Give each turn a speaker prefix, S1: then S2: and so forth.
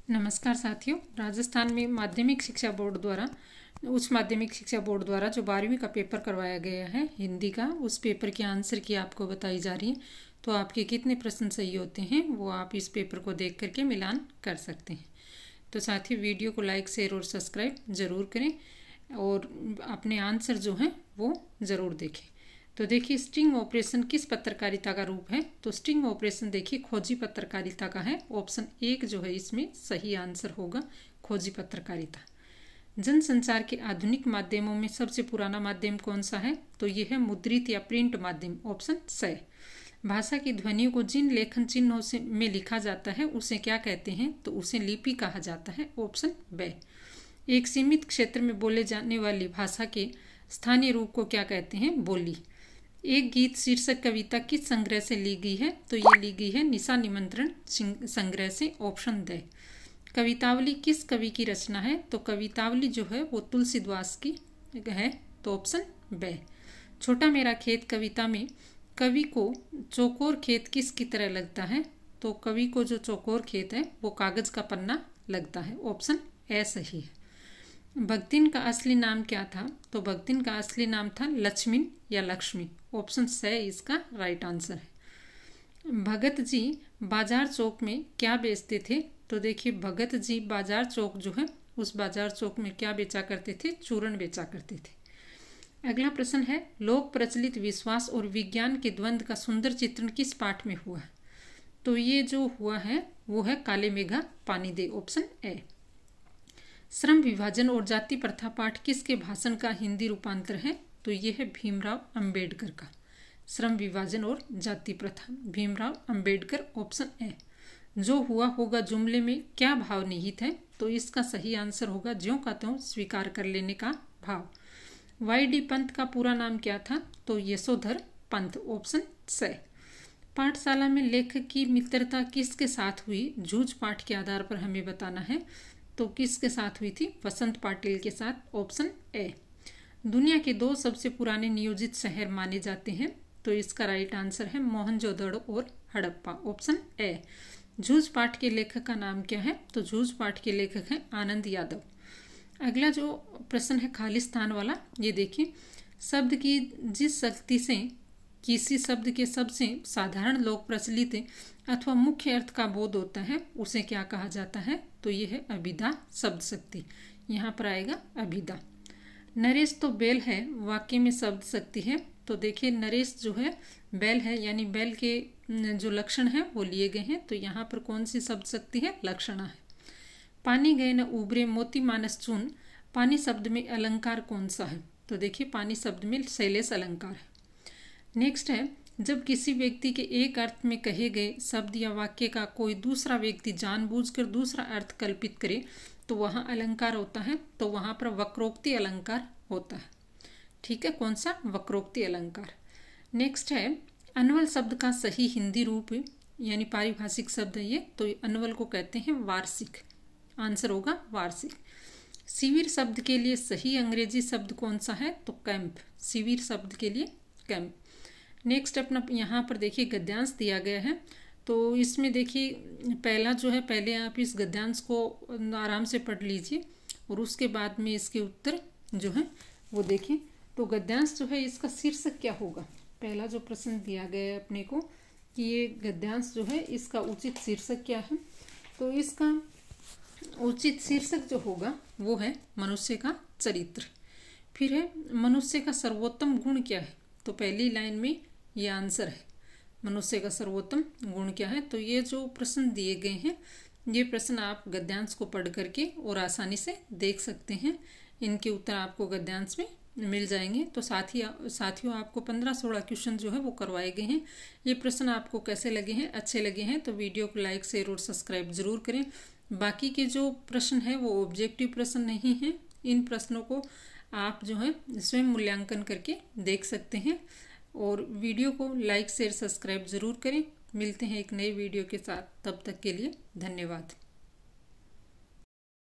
S1: नमस्कार साथियों। राजस्थान में माध्यमिक शिक्षा बोर्ड द्वारा उच्च माध्यमिक शिक्षा बोर्ड द्वारा जो 12वीं का पेपर करवाया गया है हिंदी का, उस पेपर के आंसर की आपको बताई जा रही है। तो आपके कितने प्रश्न सही होते हैं वो आप इस पेपर को देख करके मिलान कर सकते हैं। तो साथियों, वीडियो को लाइक, शेयर और सब्सक्राइब ज़रूर करें और अपने आंसर जो हैं वो ज़रूर देखें। तो देखिए, स्टिंग ऑपरेशन किस पत्रकारिता का रूप है? तो स्टिंग ऑपरेशन देखिए खोजी पत्रकारिता का है। ऑप्शन 1 जो है इसमें सही आंसर होगा, खोजी पत्रकारिता। जनसंचार के आधुनिक माध्यमों में सबसे पुराना माध्यम कौन सा है? तो यह है मुद्रित या प्रिंट माध्यम, ऑप्शन स। भाषा की ध्वनियों को जिन लेखन चिन्हों से में लिखा जाता है उसे क्या कहते हैं? तो उसे लिपि कहा जाता है, ऑप्शन ब। एक सीमित क्षेत्र में बोले जाने वाली भाषा के स्थानीय रूप को क्या कहते हैं? बोली। एक गीत शीर्षक कविता किस संग्रह से ली गई है? तो ये ली गई है निशा निमंत्रण संग्रह से, ऑप्शन द। कवितावली किस कवि की रचना है? तो कवितावली जो है वो तुलसीदास की है, तो ऑप्शन ब। छोटा मेरा खेत कविता में कवि को चौकोर खेत किसकी तरह लगता है? तो कवि को जो चौकोर खेत है वो कागज का पन्ना लगता है, ऑप्शन ए सही है। भगतिन का असली नाम क्या था? तो भगतिन का असली नाम था लक्ष्मीन या लक्ष्मी, ऑप्शन स इसका राइट आंसर है। भगत जी बाजार चौक में क्या बेचते थे? तो देखिए, भगत जी बाजार चौक जो है उस बाजार चौक में क्या बेचा करते थे? चूर्ण बेचा करते थे। अगला प्रश्न है, लोक प्रचलित विश्वास और विज्ञान के द्वंद्व का सुंदर चित्रण किस पाठ में हुआ? तो ये जो हुआ है वो है काले मेघा पानी दे, ऑप्शन ए। श्रम विभाजन और जाति प्रथा पाठ किसके भाषण का हिंदी रूपांतर है? तो ये है भीमराव अंबेडकर का। श्रम विभाजन और जाति प्रथा, भीमराव अंबेडकर, ऑप्शन ए। जो हुआ होगा जुमले में क्या भाव निहित है? तो इसका सही आंसर होगा ज्यों का त्यों स्वीकार कर लेने का भाव। वाई.डी. पंत का पूरा नाम क्या था? तो यशोधर पंत, ऑप्शन स। पाठशाला में लेखक की मित्रता किसके साथ हुई? जूझ पाठ के आधार पर हमें बताना है। तो किसके साथ हुई थी? वसंत पाटिल के साथ, ऑप्शन ए। दुनिया के 2 सबसे पुराने नियोजित शहर माने जाते हैं। तो इसका राइट आंसर है मोहनजोदड़ो और हड़प्पा, ऑप्शन ए। जूझ पाठ के लेखक का नाम क्या है? तो जूझ पाठ के लेखक हैं आनंद यादव। अगला जो प्रश्न है खालिस्तान वाला, ये देखिए, शब्द की जिस शक्ति से किसी शब्द के सबसे साधारण लोक प्रचलित अथवा मुख्य अर्थ का बोध होता है उसे क्या कहा जाता है? तो यह है अभिधा शब्द शक्ति। यहाँ पर आएगा अभिधा। नरेश तो बैल है वाक्य में शब्द शक्ति है। तो देखिए, नरेश जो है बैल है, यानी बैल के जो लक्षण है वो लिए गए हैं। तो यहाँ पर कौन सी शब्द शक्ति है? लक्षणा है। पानी गए न उबरे मोती मानस चून, पानी शब्द में अलंकार कौन सा है? तो देखिए, पानी शब्द में शैलेश अलंकार है। नेक्स्ट है, जब किसी व्यक्ति के एक अर्थ में कहे गए शब्द या वाक्य का कोई दूसरा व्यक्ति जानबूझकर दूसरा अर्थ कल्पित करे तो वहाँ अलंकार होता है। तो वहाँ पर वक्रोक्ति अलंकार होता है। ठीक है, कौन सा? वक्रोक्ति अलंकार। नेक्स्ट है, अन्वल शब्द का सही हिंदी रूप यानी पारिभाषिक शब्द है ये, तो अन्वल को कहते हैं वार्षिक। आंसर होगा वार्षिक। शिविर शब्द के लिए सही अंग्रेजी शब्द कौन सा है? तो कैंप। शिविर शब्द के लिए कैंप। नेक्स्ट अपना यहाँ पर देखिए गद्यांश दिया गया है। तो इसमें देखिए पहला जो है, पहले आप इस गद्यांश को आराम से पढ़ लीजिए और उसके बाद में इसके उत्तर जो है वो देखिए। तो गद्यांश जो है इसका शीर्षक क्या होगा? पहला जो प्रश्न दिया गया है अपने को कि ये गद्यांश जो है इसका उचित शीर्षक क्या है? तो इसका उचित शीर्षक जो होगा वो है मनुष्य का चरित्र। फिर है मनुष्य का सर्वोत्तम गुण क्या है? तो पहली लाइन में ये आंसर है, मनुष्य का सर्वोत्तम गुण क्या है? तो ये जो प्रश्न दिए गए हैं ये प्रश्न आप गद्यांश को पढ़ करके और आसानी से देख सकते हैं। इनके उत्तर आपको गद्यांश में मिल जाएंगे। तो साथियों आपको 15-16 क्वेश्चन जो है वो करवाए गए हैं। ये प्रश्न आपको कैसे लगे हैं? अच्छे लगे हैं तो वीडियो को लाइक, शेयर और सब्सक्राइब जरूर करें। बाकी के जो प्रश्न है वो ऑब्जेक्टिव प्रश्न नहीं है। इन प्रश्नों को आप जो है स्वयं मूल्यांकन करके देख सकते हैं। और वीडियो को लाइक, शेयर, सब्सक्राइब जरूर करें। मिलते हैं एक नए वीडियो के साथ, तब तक के लिए धन्यवाद।